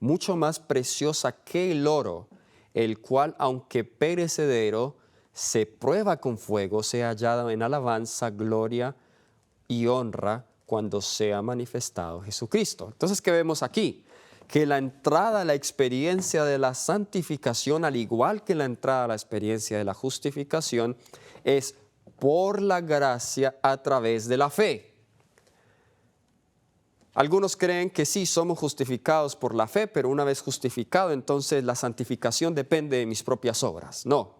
mucho más preciosa que el oro, el cual, aunque perecedero, se prueba con fuego, sea hallada en alabanza, gloria y honra cuando sea manifestado Jesucristo. Entonces, ¿qué vemos aquí? Que la entrada a la experiencia de la santificación, al igual que la entrada a la experiencia de la justificación, es por la gracia a través de la fe. Algunos creen que sí, somos justificados por la fe, pero una vez justificado, entonces la santificación depende de mis propias obras. No.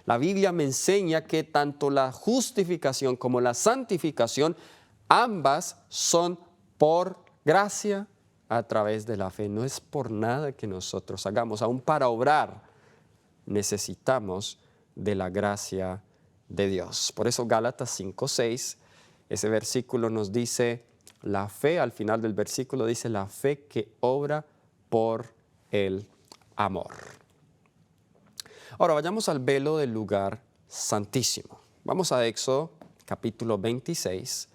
La Biblia me enseña que tanto la justificación como la santificación, ambas son por gracia a través de la fe. No es por nada que nosotros hagamos. Aún para obrar necesitamos de la gracia de Dios. Por eso Gálatas 5:6, ese versículo nos dice, la fe, al final del versículo dice, la fe que obra por el amor. Ahora vayamos al velo del lugar santísimo. Vamos a Éxodo capítulo 26,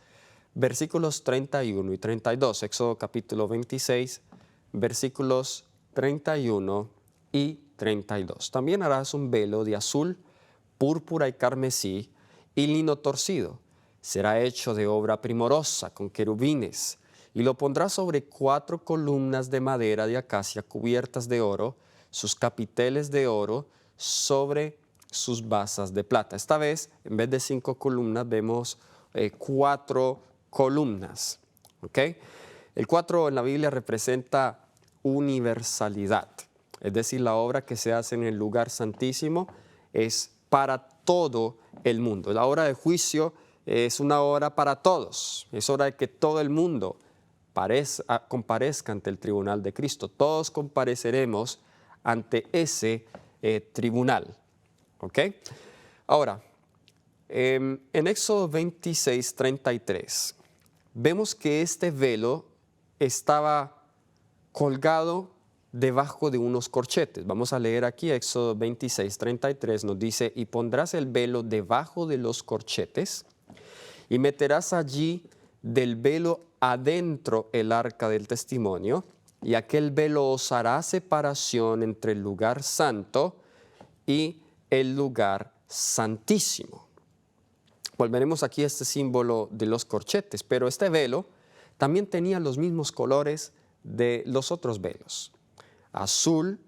versículos 31 y 32. Éxodo capítulo 26, versículos 31 y 32. También harás un velo de azul, púrpura y carmesí y lino torcido. Será hecho de obra primorosa con querubines y lo pondrás sobre 4 columnas de madera de acacia cubiertas de oro, sus capiteles de oro sobre sus basas de plata. Esta vez, en vez de 5 columnas, vemos 4 columnas. ¿Okay? El 4 en la Biblia representa universalidad. Es decir, la obra que se hace en el lugar santísimo es para todo el mundo. La hora de juicio es una hora para todos. Es hora de que todo el mundo comparezca ante el tribunal de Cristo. Todos compareceremos ante ese tribunal. ¿Ok? Ahora, en Éxodo 26, 33, vemos que este velo estaba colgado debajo de unos corchetes. Vamos a leer aquí Éxodo 26, 33, nos dice, y pondrás el velo debajo de los corchetes y meterás allí del velo adentro el arca del testimonio, y aquel velo os hará separación entre el lugar santo y el lugar santísimo. Volveremos aquí a este símbolo de los corchetes, pero este velo también tenía los mismos colores de los otros velos: azul,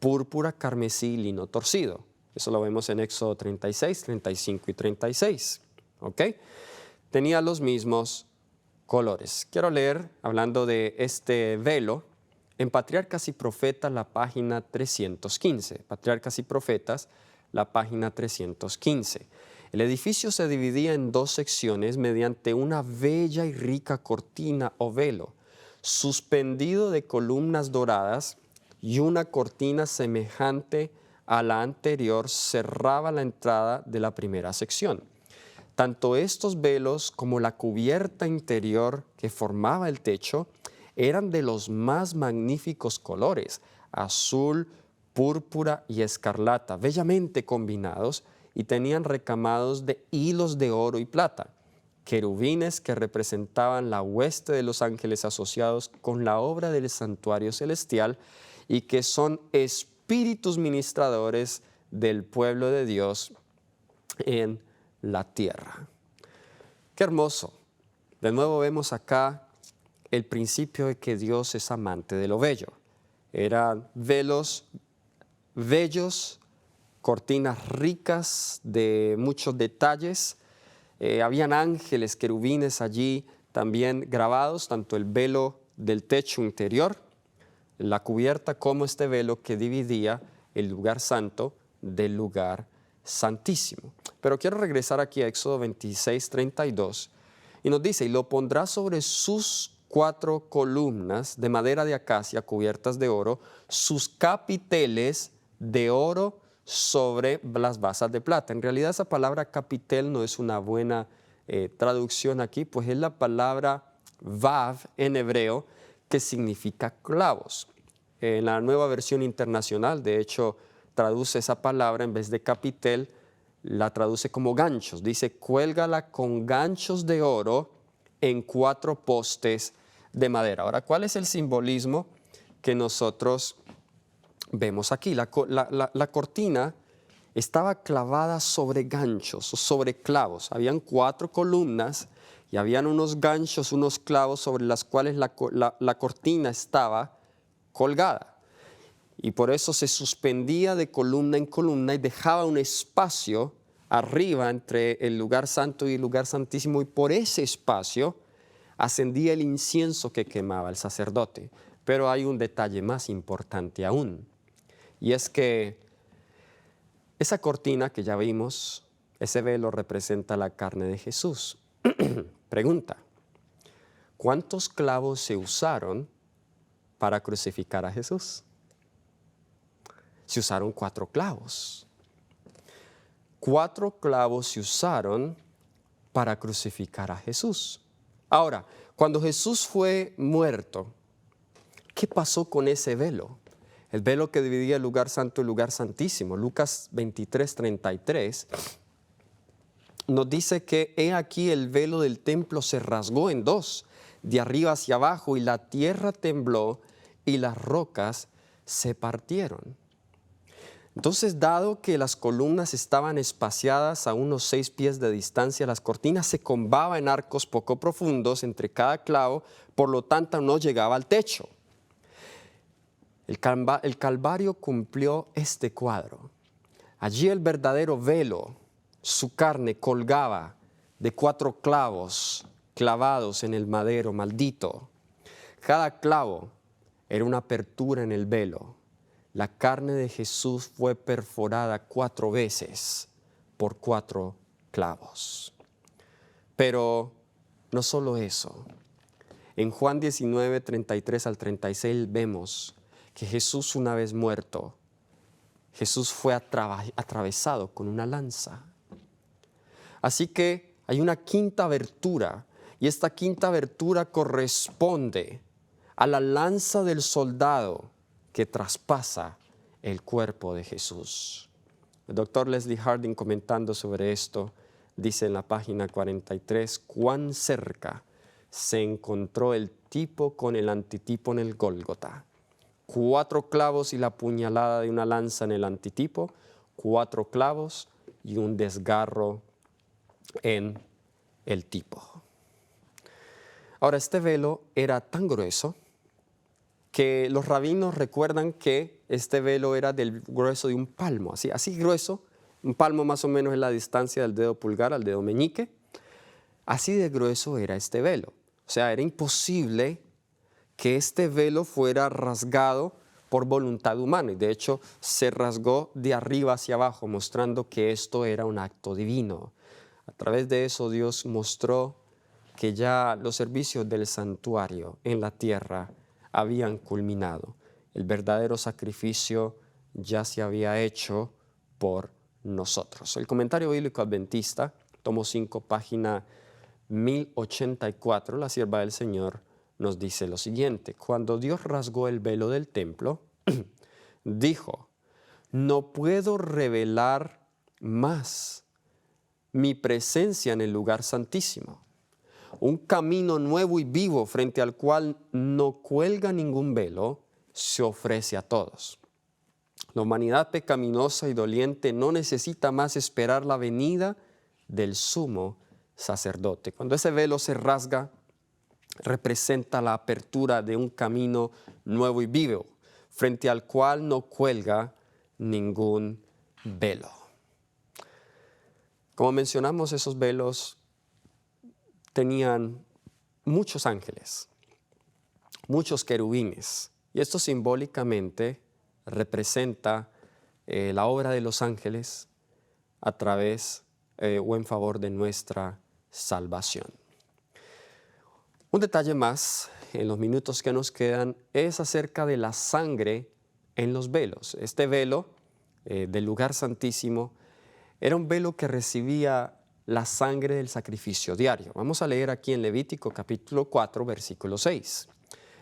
púrpura, carmesí, lino torcido. Eso lo vemos en Éxodo 36, 35 y 36. ¿Ok? Tenía los mismos colores. Quiero leer, hablando de este velo, en Patriarcas y Profetas, la página 315. Patriarcas y Profetas, la página 315. El edificio se dividía en 2 secciones mediante una bella y rica cortina o velo, suspendido de columnas doradas, y una cortina semejante a la anterior cerraba la entrada de la primera sección. Tanto estos velos como la cubierta interior que formaba el techo eran de los más magníficos colores: azul, púrpura y escarlata, bellamente combinados, y tenían recamados de hilos de oro y plata, querubines que representaban la hueste de los ángeles asociados con la obra del santuario celestial y que son espíritus ministradores del pueblo de Dios en la tierra. Qué hermoso. De nuevo vemos acá el principio de que Dios es amante de lo bello. Eran velos bellos, cortinas ricas de muchos detalles. Habían ángeles, querubines allí también grabados, tanto el velo del techo interior, la cubierta, como este velo que dividía el lugar santo del lugar santísimo. Pero quiero regresar aquí a Éxodo 26, 32, y nos dice, y lo pondrá sobre sus 4 columnas de madera de acacia cubiertas de oro, sus capiteles de oro sobre las basas de plata. En realidad esa palabra capitel no es una buena traducción aquí, pues es la palabra vav en hebreo, que significa clavos. En la Nueva Versión Internacional, de hecho, traduce esa palabra, en vez de capitel, la traduce como ganchos. Dice, cuélgala con ganchos de oro en 4 postes de madera. Ahora, ¿cuál es el simbolismo que nosotros vemos aquí? La cortina estaba clavada sobre ganchos o sobre clavos. Habían 4 columnas y habían unos ganchos, unos clavos sobre las cuales la cortina estaba colgada. Y por eso se suspendía de columna en columna y dejaba un espacio arriba entre el lugar santo y el lugar santísimo, y por ese espacio ascendía el incienso que quemaba el sacerdote. Pero hay un detalle más importante aún, y es que esa cortina que ya vimos, ese velo, representa la carne de Jesús. Pregunta: ¿cuántos clavos se usaron para crucificar a Jesús? Se usaron 4 clavos. 4 clavos se usaron para crucificar a Jesús. Ahora, cuando Jesús fue muerto, ¿qué pasó con ese velo? El velo que dividía el lugar santo y el lugar santísimo. Lucas 23:33 nos dice que he aquí el velo del templo se rasgó en 2, de arriba hacia abajo, y la tierra tembló y las rocas se partieron. Entonces, dado que las columnas estaban espaciadas a unos 6 pies de distancia, las cortinas se combaban en arcos poco profundos entre cada clavo, por lo tanto no llegaba al techo. El Calvario cumplió este cuadro. Allí el verdadero velo, su carne colgaba de 4 clavos clavados en el madero maldito. Cada clavo era una apertura en el velo. La carne de Jesús fue perforada 4 veces por 4 clavos. Pero no solo eso. En Juan 19:33 al 36 vemos que Jesús, una vez muerto, Jesús fue atravesado con una lanza. Así que hay una quinta abertura, y esta quinta abertura corresponde a la lanza del soldado que traspasa el cuerpo de Jesús. El doctor Leslie Harding, comentando sobre esto, dice en la página 43, cuán cerca se encontró el tipo con el antitipo en el Gólgota. 4 clavos y la puñalada de una lanza en el antitipo, 4 clavos y un desgarro en el tipo. Ahora, este velo era tan grueso que los rabinos recuerdan que este velo era del grueso de un palmo, así grueso, un palmo más o menos es la distancia del dedo pulgar al dedo meñique. Así de grueso era este velo. O sea, era imposible que este velo fuera rasgado por voluntad humana, y de hecho se rasgó de arriba hacia abajo, mostrando que esto era un acto divino. A través de eso Dios mostró que ya los servicios del santuario en la tierra habían culminado. El verdadero sacrificio ya se había hecho por nosotros. El Comentario Bíblico Adventista, tomo 5, página 1084, la sierva del Señor, nos dice lo siguiente: cuando Dios rasgó el velo del templo, dijo, no puedo revelar más mi presencia en el lugar santísimo. Un camino nuevo y vivo frente al cual no cuelga ningún velo se ofrece a todos. La humanidad pecaminosa y doliente no necesita más esperar la venida del sumo sacerdote. Cuando ese velo se rasga, representa la apertura de un camino nuevo y vivo, frente al cual no cuelga ningún velo. Como mencionamos, esos velos tenían muchos ángeles, muchos querubines, y esto simbólicamente representa la obra de los ángeles a través o en favor de nuestra salvación. Un detalle más en los minutos que nos quedan es acerca de la sangre en los velos. Este velo del lugar santísimo era un velo que recibía la sangre del sacrificio diario. Vamos a leer aquí en Levítico capítulo 4, versículo 6.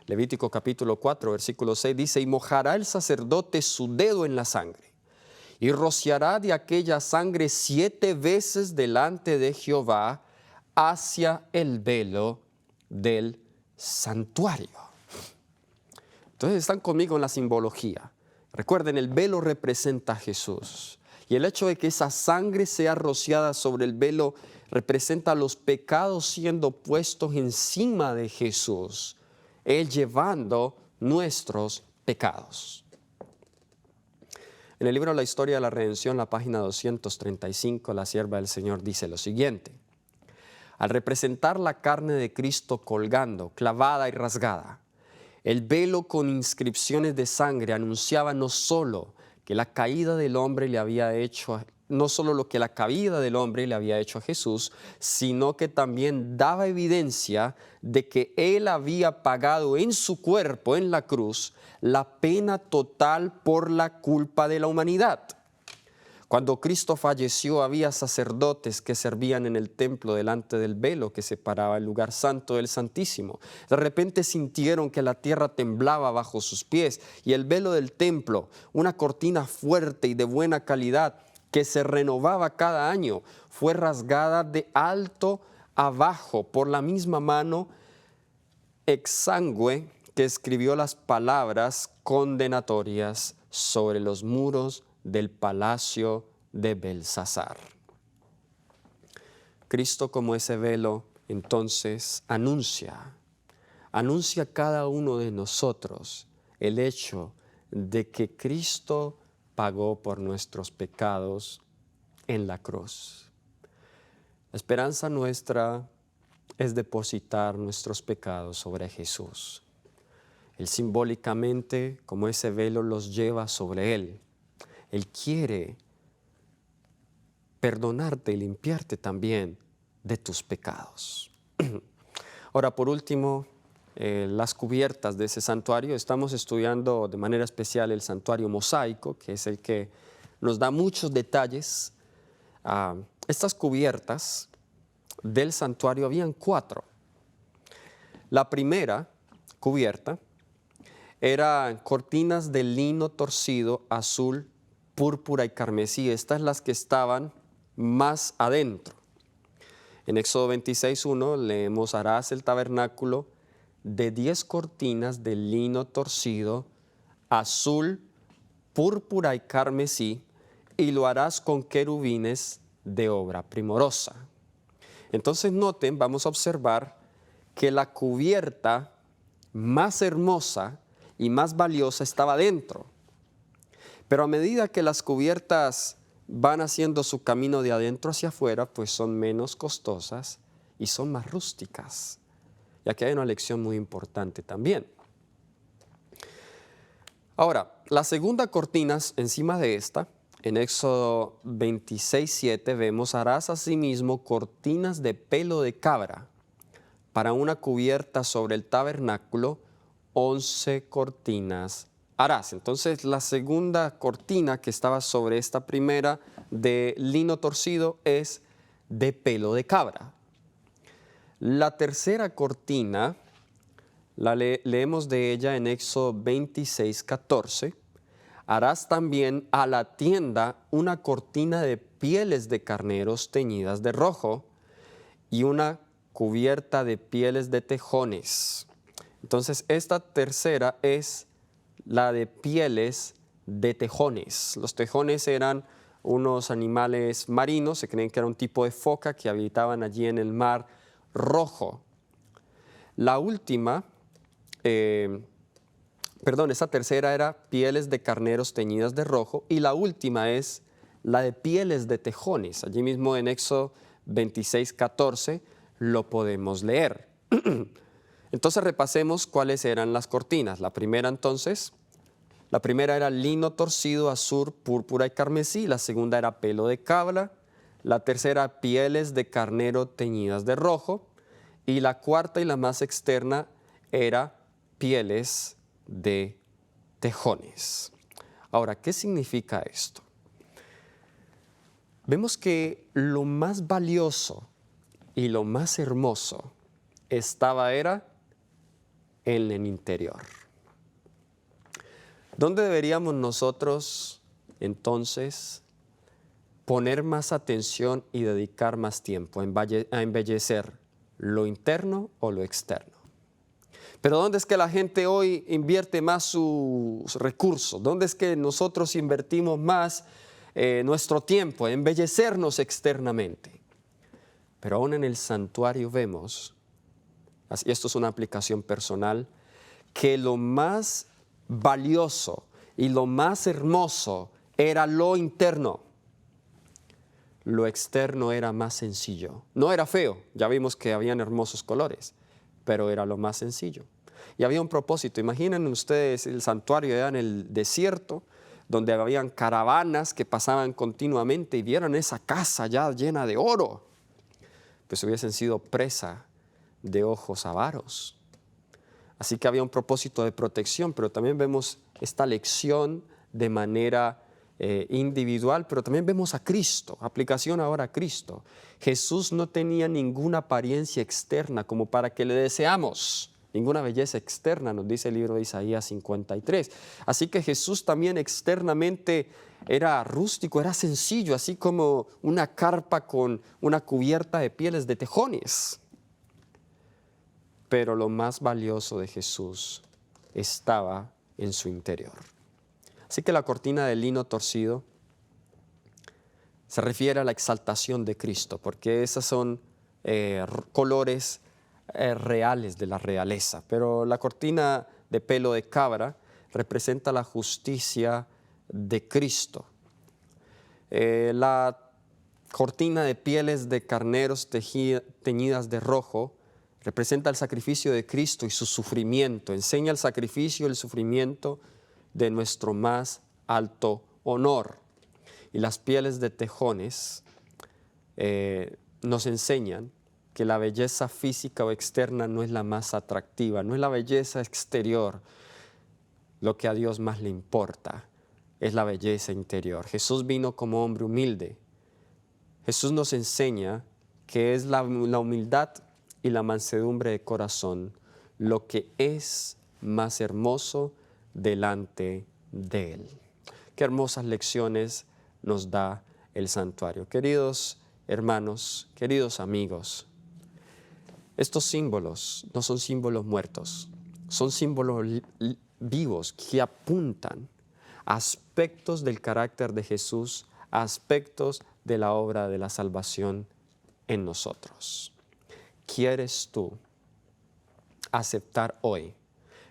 Levítico capítulo 4, versículo 6 dice, y mojará el sacerdote su dedo en la sangre, y rociará de aquella sangre 7 veces delante de Jehová hacia el velo del santuario. Entonces están conmigo en la simbología. Recuerden, el velo representa a Jesús. Y el hecho de que esa sangre sea rociada sobre el velo representa los pecados siendo puestos encima de Jesús, Él llevando nuestros pecados. En el libro La Historia de la Redención, la página 235, la sierva del Señor dice lo siguiente: al representar la carne de Cristo colgando, clavada y rasgada, el velo con inscripciones de sangre anunciaba no solo que la caída del hombre le había hecho no solo lo que la caída del hombre le había hecho a Jesús, sino que también daba evidencia de que Él había pagado en su cuerpo, en la cruz, la pena total por la culpa de la humanidad. Cuando Cristo falleció, había sacerdotes que servían en el templo delante del velo que separaba el lugar santo del Santísimo. De repente sintieron que la tierra temblaba bajo sus pies y el velo del templo, una cortina fuerte y de buena calidad que se renovaba cada año, fue rasgada de alto a bajo por la misma mano exangüe que escribió las palabras condenatorias sobre los muros del palacio de Belsasar. Cristo, como ese velo, entonces anuncia a cada uno de nosotros el hecho de que Cristo pagó por nuestros pecados en la cruz. La esperanza nuestra es depositar nuestros pecados sobre Jesús. Él simbólicamente, como ese velo, los lleva sobre Él. Él quiere perdonarte y limpiarte también de tus pecados. Ahora, por último, las cubiertas de ese santuario. Estamos estudiando de manera especial el santuario mosaico, que es el que nos da muchos detalles. Estas cubiertas del santuario habían 4. La primera cubierta eran cortinas de lino torcido, azul, púrpura y carmesí. Estas las que estaban más adentro. En Éxodo 26:1 leemos: harás el tabernáculo de 10 cortinas de lino torcido, azul, púrpura y carmesí, y lo harás con querubines de obra primorosa. Entonces noten, vamos a observar que la cubierta más hermosa y más valiosa estaba dentro. Pero a medida que las cubiertas van haciendo su camino de adentro hacia afuera, pues son menos costosas y son más rústicas. Y aquí hay una lección muy importante también. Ahora, la segunda cortina encima de esta, en Éxodo 26:7 vemos: harás asimismo cortinas de pelo de cabra para una cubierta sobre el tabernáculo, 11 cortinas harás. Entonces la segunda cortina que estaba sobre esta primera de lino torcido es de pelo de cabra. La tercera cortina, leemos de ella en Éxodo 26:14. Harás también a la tienda una cortina de pieles de carneros teñidas de rojo y una cubierta de pieles de tejones. Entonces esta tercera es la de pieles de tejones. Los tejones eran unos animales marinos, se creen que era un tipo de foca que habitaban allí en el mar Rojo. La última, esta tercera era pieles de carneros teñidas de rojo, y la última es la de pieles de tejones. Allí mismo en Éxodo 26:14 lo podemos leer. Entonces repasemos cuáles eran las cortinas. La primera era lino torcido, azul, púrpura y carmesí. La segunda era pelo de cabra. La tercera, pieles de carnero teñidas de rojo. Y la cuarta y la más externa era pieles de tejones. Ahora, ¿qué significa esto? Vemos que lo más valioso y lo más hermoso era en el interior. ¿Dónde deberíamos nosotros entonces poner más atención y dedicar más tiempo a embellecer lo interno o lo externo? Pero ¿dónde es que la gente hoy invierte más sus recursos? ¿Dónde es que nosotros invertimos más nuestro tiempo en embellecernos externamente? Pero aún en el santuario vemos, y esto es una aplicación personal, que lo más valioso y lo más hermoso era lo interno. Lo externo era más sencillo. No era feo, ya vimos que habían hermosos colores, pero era lo más sencillo. Y había un propósito. Imaginen ustedes el santuario allá en el desierto, donde habían caravanas que pasaban continuamente y vieran esa casa ya llena de oro, pues hubiesen sido presa de ojos avaros. Así que había un propósito de protección, pero también vemos esta lección de manera individual, pero también vemos a Cristo, aplicación ahora a Cristo. Jesús no tenía ninguna apariencia externa como para que le deseamos, ninguna belleza externa, nos dice el libro de Isaías 53. Así que Jesús también externamente era rústico, era sencillo, así como una carpa con una cubierta de pieles de tejones. Pero lo más valioso de Jesús estaba en su interior. Así que la cortina de lino torcido se refiere a la exaltación de Cristo, porque esos son colores reales de la realeza. Pero la cortina de pelo de cabra representa la justicia de Cristo. La cortina de pieles de carneros teñidas de rojo representa el sacrificio de Cristo y su sufrimiento. Enseña el sacrificio y el sufrimiento de nuestro más alto honor. Y las pieles de tejones nos enseñan que la belleza física o externa no es la más atractiva, no es la belleza exterior. Lo que a Dios más le importa es la belleza interior. Jesús vino como hombre humilde. Jesús nos enseña que es la humildad y la mansedumbre de corazón lo que es más hermoso delante de Él. Qué hermosas lecciones nos da el santuario. Queridos hermanos, queridos amigos, estos símbolos no son símbolos muertos, son símbolos vivos que apuntan a aspectos del carácter de Jesús, a aspectos de la obra de la salvación en nosotros. ¿Quieres tú aceptar hoy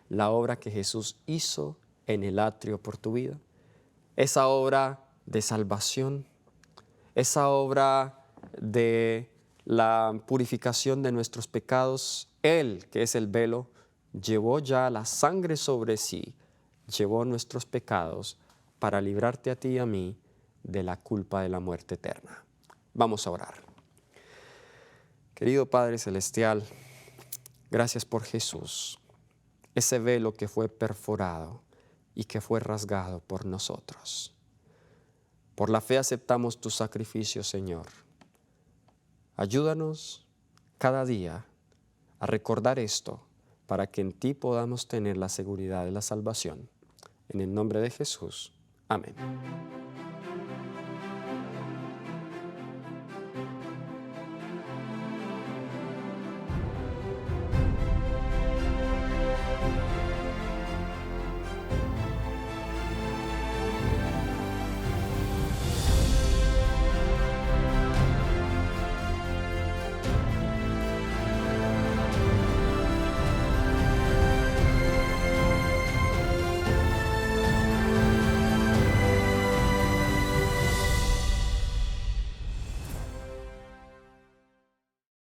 la obra que Jesús hizo en el atrio por tu vida? Esa obra de salvación, esa obra de la purificación de nuestros pecados. Él, que es el velo, llevó ya la sangre sobre sí, llevó nuestros pecados para librarte a ti y a mí de la culpa de la muerte eterna. Vamos a orar. Querido Padre Celestial, gracias por Jesús, ese velo que fue perforado y que fue rasgado por nosotros. Por la fe aceptamos tu sacrificio, Señor. Ayúdanos cada día a recordar esto para que en ti podamos tener la seguridad de la salvación. En el nombre de Jesús. Amén.